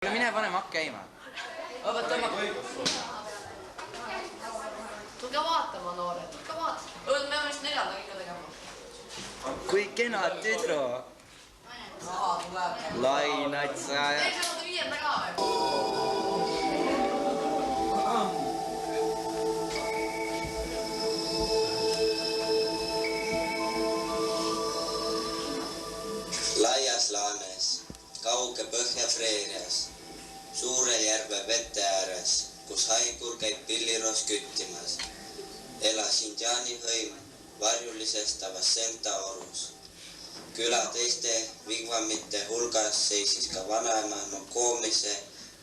Mine pane makk käima. Tulge vaatama, noored, tulge vaatama. Me peame vist neljandaga ikka tegema. Kui kena tüdru. Lainatsa. Ei, see on viienda ka või? Laias laanes, kauge põhjapreerias, suure järve vete ääres, kus haigur käib pilliroos küttimas, elas indiaani hõim varjulises Tavasenta orus. Küla teiste vigvamite hulgas seisis ka vanaema Nokomise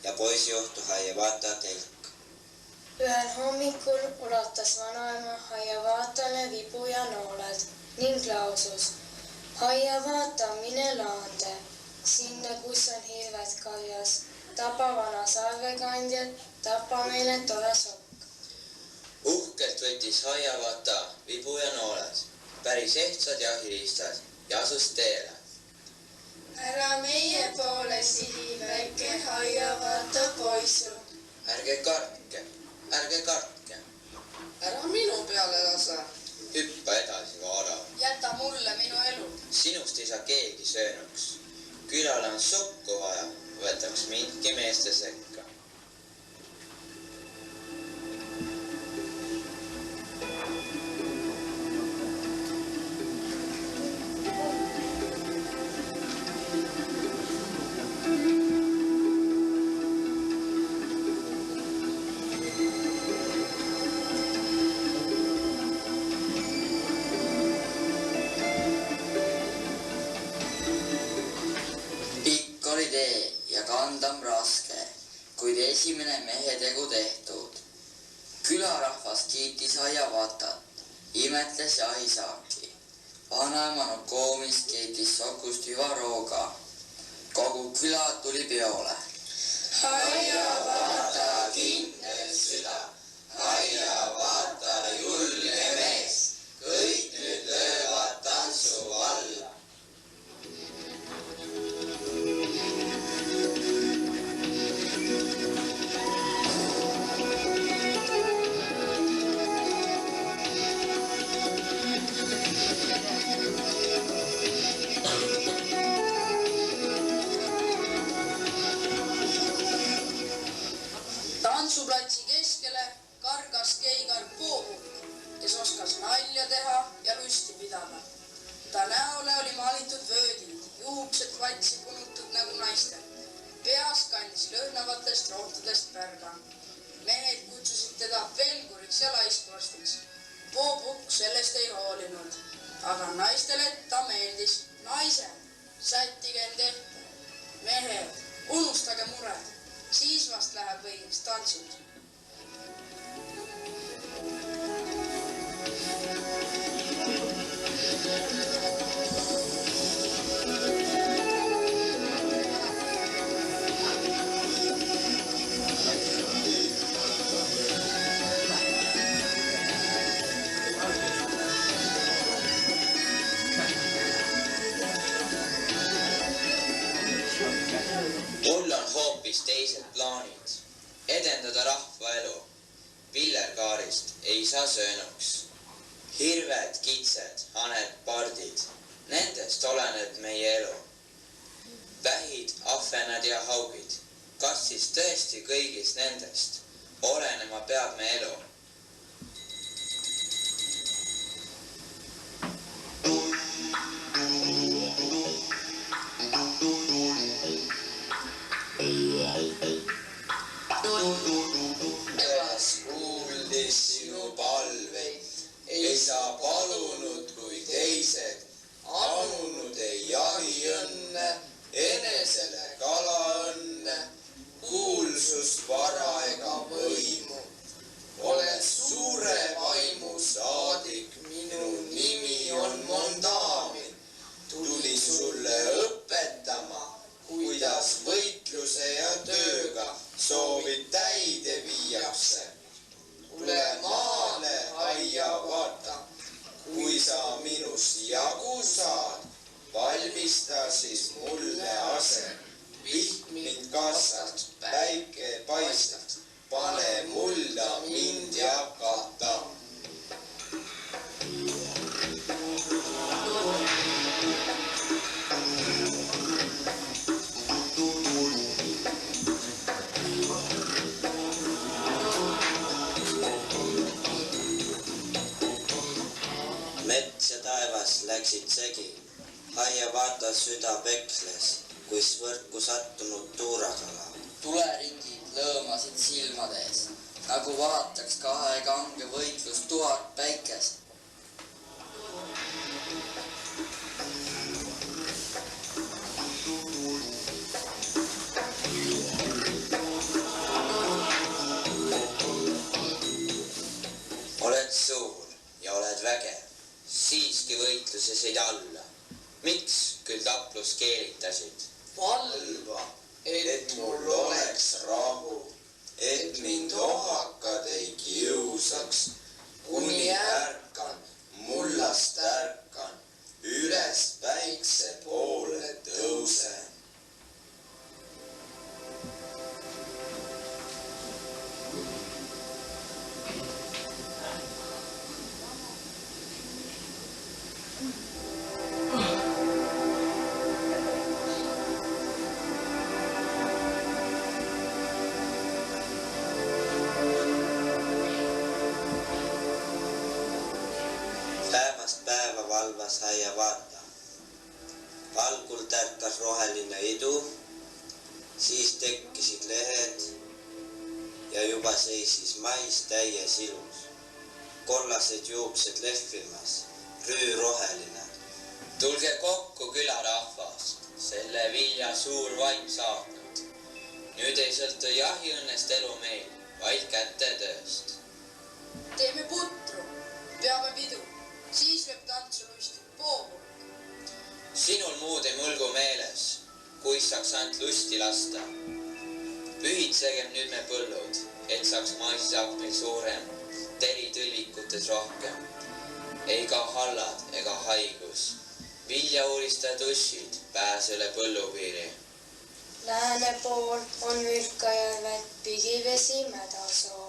ja poisijohtu Hiawatha telk. Ühel hommikul ulatas vanaema Hiawathale vibu ja nooled ning lausus: Hiawatha, mine laande, sinna, kus on hirved karjas, tapa vana sarvekandjat, tapa meile tore sokk. Uhkelt võttis Hiawatha vibu ja nooled, päris ehtsad jahiriistad ja asus teele. Ära meie poole sihi, väike Hiawatha poisu. Ärge kartke, ärge kartke. Ära minu peale lase. Hüppa edasi, vaadav. Jäta mulle minu elu. Sinust ei saa keegi söönuks. Külal on sokku vaja, võtaks mindki meeste sekka. Ja kandam raske, kuid esimene mehe tegu tehtud. Külarahvas kiitis Hiawathat, imetles jahisaaki. Vanaema Nokomis kiitis sokust hüvarooga. Kogu küla tuli peole. Hiawatha, kindel süda, Hiawatha, julge mees, kõik nüüd löövad tantsu alla. Tantsuplatsi keskele kargas keigar Poopuk, kes oskas nalja teha ja lusti pidada. Ta näole oli maalitud vöödid, juuksed vatsi punutud nagu naistel. Peas kandis lõhnavatest rohtudest pärga. Mehed kutsusid teda pelguriks ja laiskvorstiks. Poopuk sellest ei hoolinud, aga naistele ta meeldis. Naised, sättige end ette. Mehed, unustage mured. Siis vast läheb õigeks tantsud. Mul on hoopis teised plaanid. Edendada rahva elu. Villerkaarist ei saa söönuks. Hirved, kitsed, haned, pardid. Nendest oleneb meie elu. Vähid, ahvenad ja haugid. Kas siis tõesti kõigist nendest olenema peab me elu? Elas kuuldis sinu palveid, ei saa palunud kui teised, anunud ei jahi õnne, enesele kala õnne, kuulsust, vara ega võimu. Olen suure vaimu saadik, minu nimi on Mondami, tuli sulle õpetama, kuidas võitluse ja tööga soovid täide viiakse. Tule maale, Hiawatha, kui taevas päike paistaks, pane mulda mind ja kata. Mets ja taevas läksid segi. Haiavaata süda peksles, kuis võrku sattunud tuurakala. Tuleringid lõõmasid silmades, nagu vaataks kahe kange võitlus tuhat päikest. Oled suur ja oled vägev, siiski võitluses jäid alla. Miks küll taplus keelitasid? Valva, et mul oleks rahu, et mind ohakad ei kiusaks, kuni ärkan, mullast ärkan, üles päikse poole tõusen. Päevast päeva valvas Haiavaata. Algul tärkas roheline idu, siis tekkisid lehed ja juba seisis mais täies ilus. Kollased juuksed lehvimas, rüü roheline. tulge kokku külarahvas, selle vilja suur vaim saatnud. Nüüd ei sõltu jahiõnnest elu meil, vaid kätetööst. Teeme putru, peame pidu, siis võib tantsulustik poobu. Sinul muud ei mõlgu meeles, kui saaks ainult lusti lasta. Pühitsegem nüüd me põllud, et saaks maissaak meil suurem, teri tõlvikutes rohkem. Ei ka hallad ega haigus, viljauuristajad ussid pääse üle põllupiiri. Lääne pool on Vilkajärvet pigivesi mädasoo.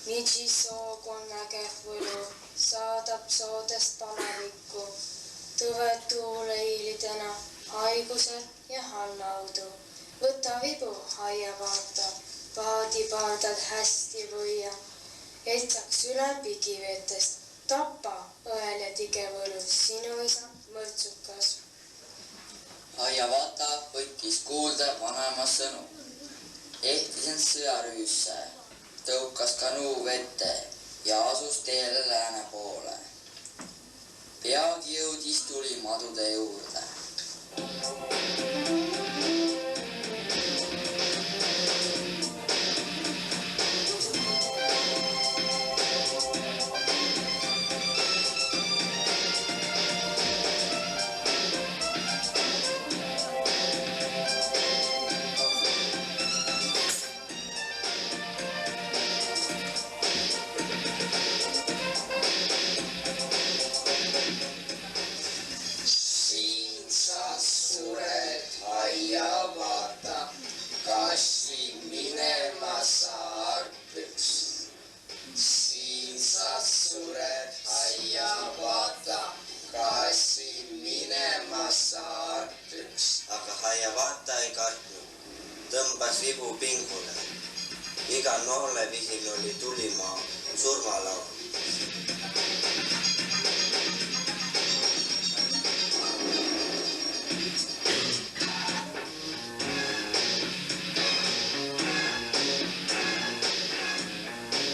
Midžisoog on vägev võlu, saadab soodest palavikku. Tõvetuule hiilidena haigused ja hallaudu. Võta vibu, Haiavaata, paadipardad hästi võia, et saaks üle pigivetest. Tapa õel ja tigevõlu, sinu isa mõrtsukas. Haiavaata võttis kuulda vanema sõnu. Ehtis end sõjarüüsse, tõukas kanuu vette ja asus teele lääne poole. Peagi jõudis tuli madude juurde. Aga Haiavaata ei kartnud, tõmbas vibu pingule. Iga noole vihil oli tulimaa surmalaul.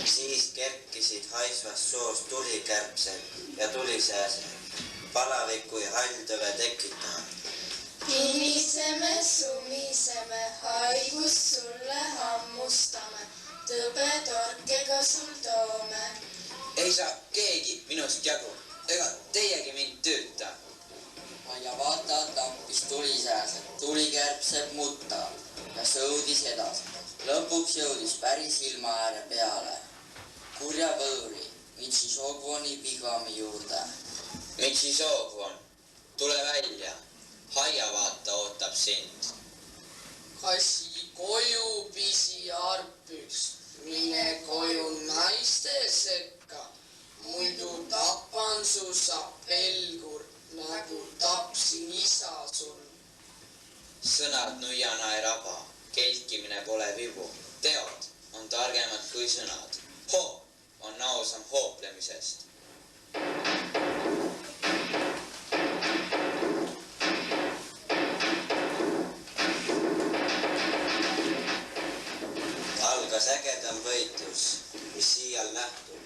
Siis kerkisid haisvast soost tulikärbsed ja tulisääsed, palaviku ja halltöve tekitajad. Kiniseme, sumiseme, haigust sulle hammustame, tõbe torkega sul toome. Ei saa keegi minust jagu, ega teiegi mind tüüta. Haiavaata tappis tulisääsed, tulikärbsed mutta ja sõudis edasi. Lõpuks jõudis päris ilma ääre peale. Kurja võõri, Midžisoogvoni pigami juurde. Midžisoogvon, tule välja. Haiavaata ootab sind. kassi koju pisiarpiks, mine koju naiste sekka, muidu tapan su sapelgur, nagu tapsin isa sul. Sõnad nuiana ei raba, kelkimine pole vibu. Teod on targemad kui sõnad. Hoop on ausam hooplemisest. Algas ägedam võitlus, mis siial nähtud.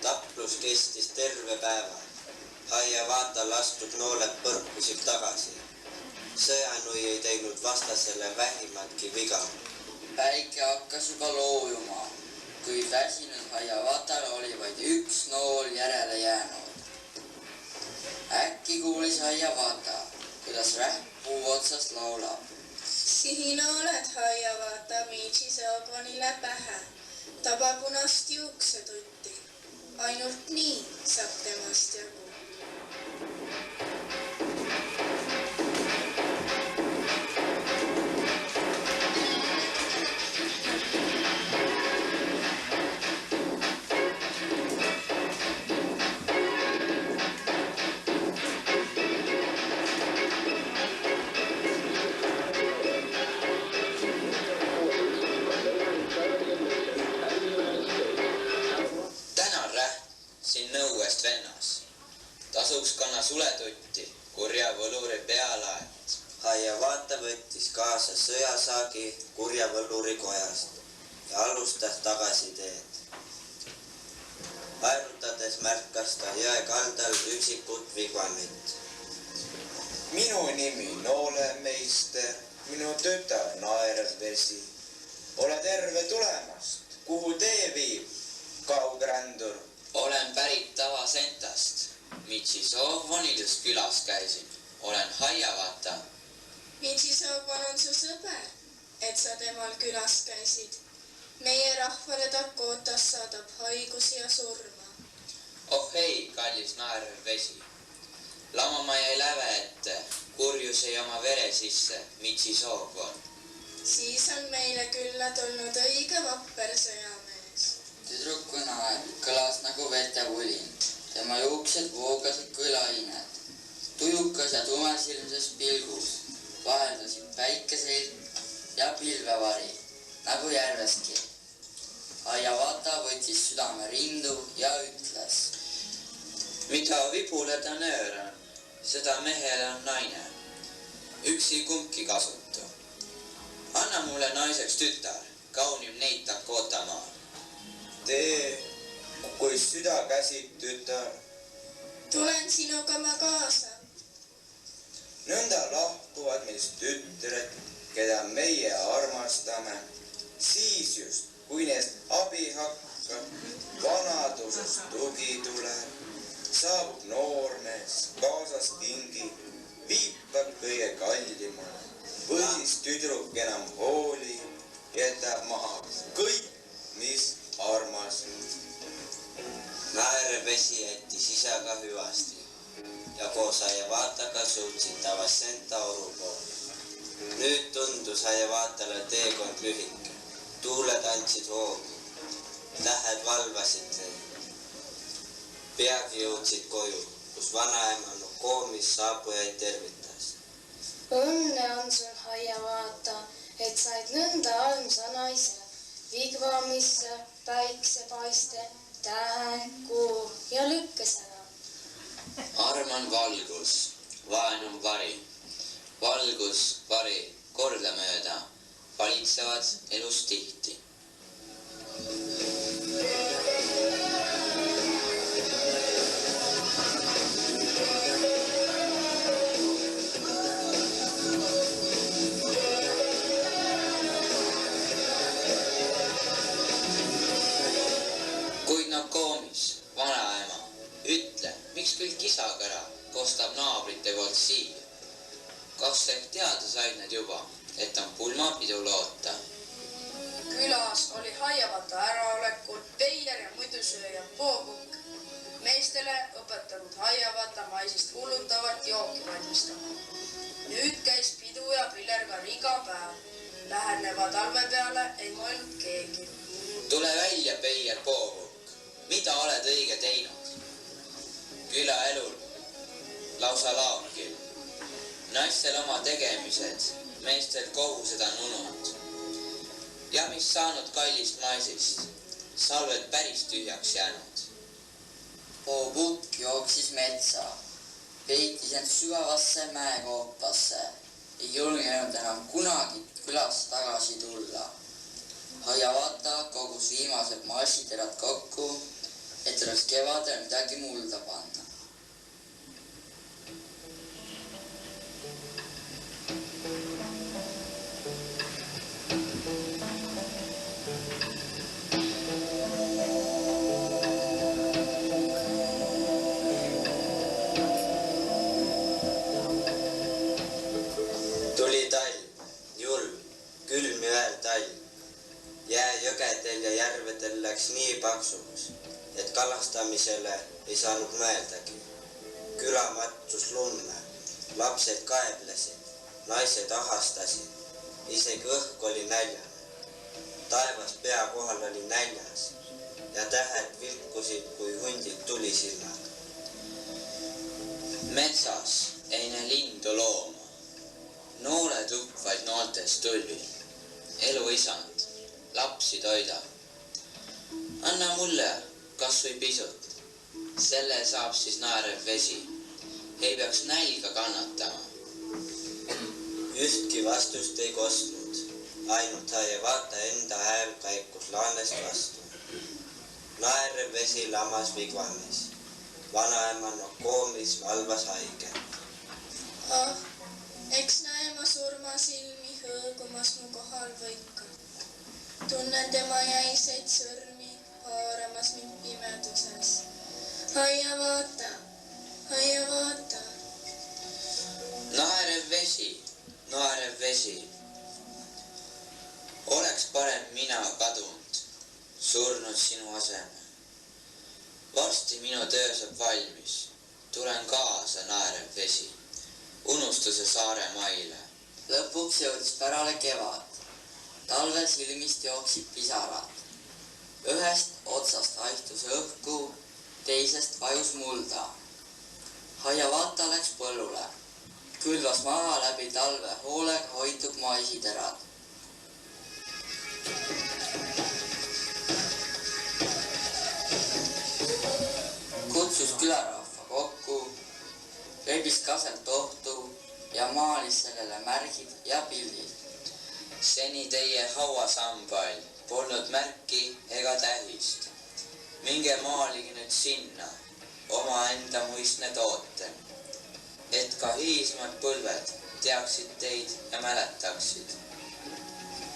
Taplus kestis terve päeva. Hiawatha lastud nooled põrkusid tagasi. Sõjanui ei teinud vastasele vähimatki viga. Päike hakkas juba loojuma, kui väsinud Hiawathal oli vaid üks nool järele jäänud. Äkki kuulis Hiawatha, kuidas rähk puu otsast laulab. Siin oled, Hiawatha, Michisogonile pähe. Taba punast juuksetutti. Ainult nii saab temast jagu. Tasuks kanna suletutti, kurja võluri pealaet. Hiawatha võttis kaasa sõjasaagi kurja võluri kojast ja alustas tagasi teed. Aerutades märkas ta jõe kaldal üksikut vigvamit. Minu nimi Noolemeister, minu tütar Naervesi. Ole terve tulemast, kuhu tee viib, kaugrändur? Olen pärit Tavasentast. Michisogonilus külas käisin. Olen Hiawatha. Michisogon on su sõber, et sa temal külas käisid. Meie rahvale Dakotas saadab haigusi ja surma. Oh hei, kallis Naervesi. Lamama jäi läve ette, kurjus ei oma vere sisse, Michisogon. Siis on meile külla tulnud õige vapper sõjamees. Tüdruku naer kõlas nagu vetevulin. Tema juuksed voogasid kui lained. Tujukas ja tumesilmses pilgus vaheldusid päikeseid ja pilvevari, nagu järveski. Hiawatha võttis südame rindu ja ütles. Mida vibule ta nöör on, seda mehele on naine. Üksi kumbki kasutu. Anna mulle naiseks tütar, kaunim neid Dakota maal. Tee, kui süda käsib, tütar. Tulen sinuga ma kaasa. Nõnda lahkuvad meist tütred, keda meie armastame. Siis just, kui neist abi hakkab, vanadusest tugi tuleb, saabub noormees, kaasas kingi, viipab kõige kallimale. Või siis tüdruk enam hooli, jätab maha kõik, mis armas. Naervesi jättis isaga hüvasti ja koos Hiawathaga suutsid Tavasenta oru poole. Nüüd tundus Hiawathale teekond lühike. Tuuled andsid hoogu. Tähed valvasid teid. Peagi jõudsid koju, kus vanaema Nokomis saabujaid tervitas. Õnne on sul, Hiawatha, et said nõnda armsa naise. Vigvamisse, päiksepaiste, tähe, kuu ja lükkes ära. Arm on valgus, vaen on vari. Valgus, vari, kordamööda valitsevad elus tihti. Kuid Nokomis, vanaema, ütle, miks kõik isakõra kostab naabrite poolt siia? Kas ehk teada said nad juba, et on pulmapidu loota? Külas oli Hiawatha äraolekul veider ja muidusööja Poopukk. Meestele õpetanud Hiawatha maisist hullutavat jooki valmistama. Nüüd käis pidu ja pillergar iga päev. läheneva talve peale ei mõelnud keegi. Tule välja, Peier Poopuk, mida oled õige teinud? Külaelul, lausa laakil. Naistel oma tegemised, meestel kohused on unud. Ja mis saanud kallist maisist, salved päris tühjaks jäänud. Poopuk jooksis metsa, peitis end sügavasse mäekoopasse, ei julgenud enam kunagi külast tagasi tulla. Hiawatha kogus viimased massiterad kokku, et oleks kevadel midagi mulda panna. Tuli talv, julm, külm ja ühel talv. Jää jõgedel ja järvedel läks nii paksuks, et kalastamisele ei saanud mõeldagi. Küla mattus lumme, lapsed kaeblesid, naised ahastasid, isegi õhk oli näljane. Taevas pea kohal oli näljas ja tähed vilkusid kui hundid tulisillad. Metsas ei näe lindu looma. Nooled uppvaid nooltes tulvil. Elu isand, lapsi toida. Anna mulle kas või pisut. Selle saab siis naerev vesi. Ei peaks nälga kannatama. Ühtki vastust ei kostnud. Ainult Hiawatha enda hääl kaikus laanest vastu. Naerev vesi lamas vigvamis. Vanaema Nokomis valvas haige. Eks näe ma surmasilmi hõõgumas mu kohal võika. Tunnen tema jäiseid sõrmi haaramas mind pimeduses. Hiawatha, Hiawatha. Naerev vesi. Oleks parem mina kadunud, surnud sinu aseme. Varsti minu töö saab valmis. Tulen kaasa, naerev vesi. Unustuse saare maile. Lõpuks jõudis pärale kevad. Talve silmist jooksid pisarad. Ühest otsast haihtus õhku, teisest vajus mulda. Hiawatha läks põllule. Külvas maha läbi talve hoolega hoitud maisiterad. Kutsus külarahva kokku, rebis kaselt ohtu ja maalis sellele märgid ja pildid. Seni teie hauasambal polnud märki ega tähist. Minge maalige nüüd sinna, omaenda muistne toote, et ka hilismad põlved teaksid teid ja mäletaksid.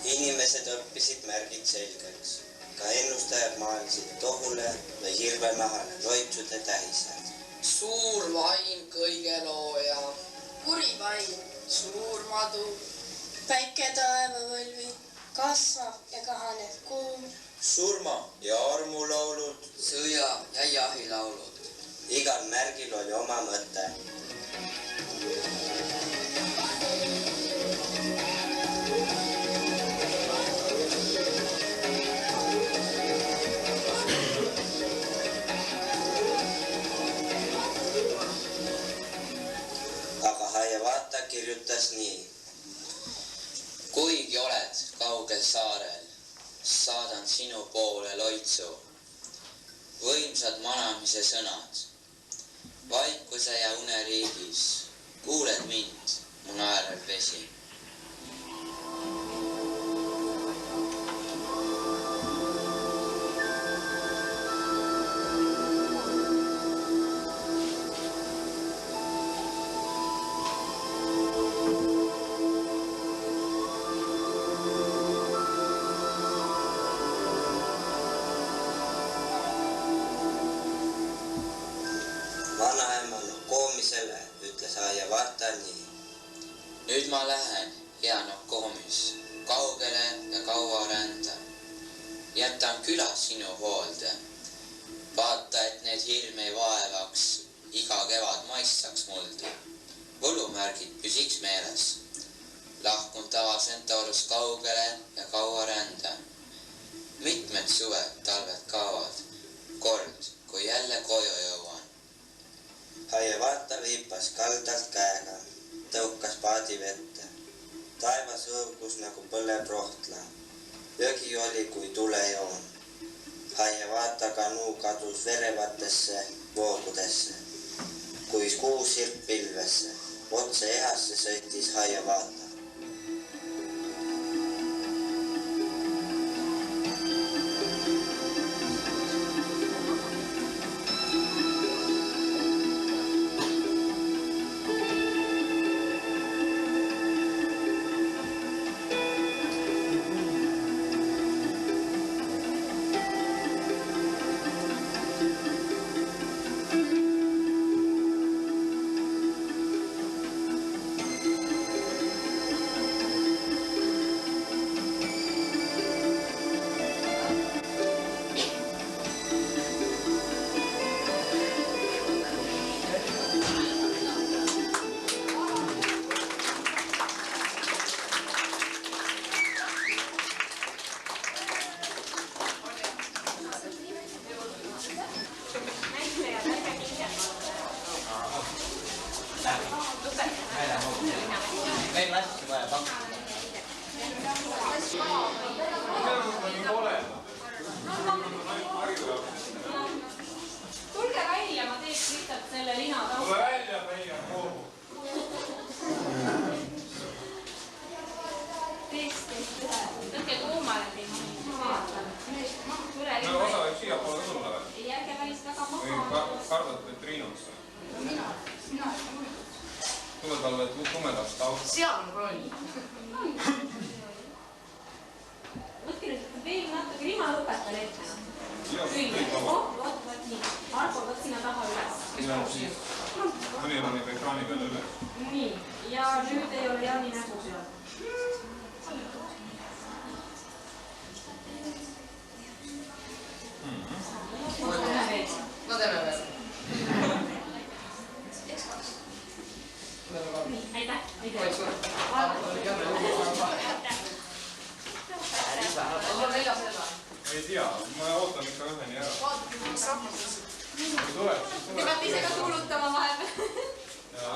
Inimesed õppisid märgid selgeks. Ka ennustajad maalisid tohule või hirvenahale loitsude tähised. Suur vaim kõige looja. Kuri vaim, suur madu. Päike taevavõlvi, kasvab ja kahaneb kuu. Surma ja armulaulud. Sõja ja jahilaulud. Igal märgil oli oma mõte. Aga Hiawatha kirjutas nii. Kuigi oled kaugel saarel, saadan sinu poole loitsu. Võimsad manamise sõnad. Vaikuse ja uneriigis kuuled mind, mu naerev vesi. Vanaema Nokomisele ütles Hiawatha nii. Nüüd ma lähen, hea Nokomis, kaugele ja kaua rända. Jätan küla sinu hoolde. Vaata, et need hirm ei vaevaks, iga kevad maissaks muldi. Võlumärgid püsiks meeles. lahkunud Tavacentaurust kaugele ja kaua rände. Mitmed suved, talved kaovad. Kord, kui jälle koju jõuan. Hiawatha viipas kaldalt käega, tõukas paadi vette. Taevas õugus nagu põleb rohtla. Jõgi oli kui tulejoon. Hiawatha kanuu kadus verevatesse voogudesse, kui kuusirp pilvesse. Otse ehasse sõitis Hiawatha. Meil lassi vaja pakkuda. Tulge välja, ma teeks lihtsalt selle lina tausta. Tule välja meie kogu. Teeks teist ühe. Tõtke kuumale teid. Tule No osa võib siia poole tulla või? ei ärge välist väga Või maha. kardate Triinusse? Tule talle tumedast tausta. Seal on roll. Võtke nüüd veel natuke, nüüd ma lõpetan ette. Kõik vaba. Vot nii. Marko, võt sinna taha üles. Mõni ronib ekraani peale üles. Nii. Ja nüüd ei ole Jaani nägu seal. No teeme veel. Aitäh. Ei tea, ma ootan ikka üheni ära. Vaata, mis rahvas on. Kui tuleb, siis tuleb. Te peate ise ka kuulutama vahepeal. Ja...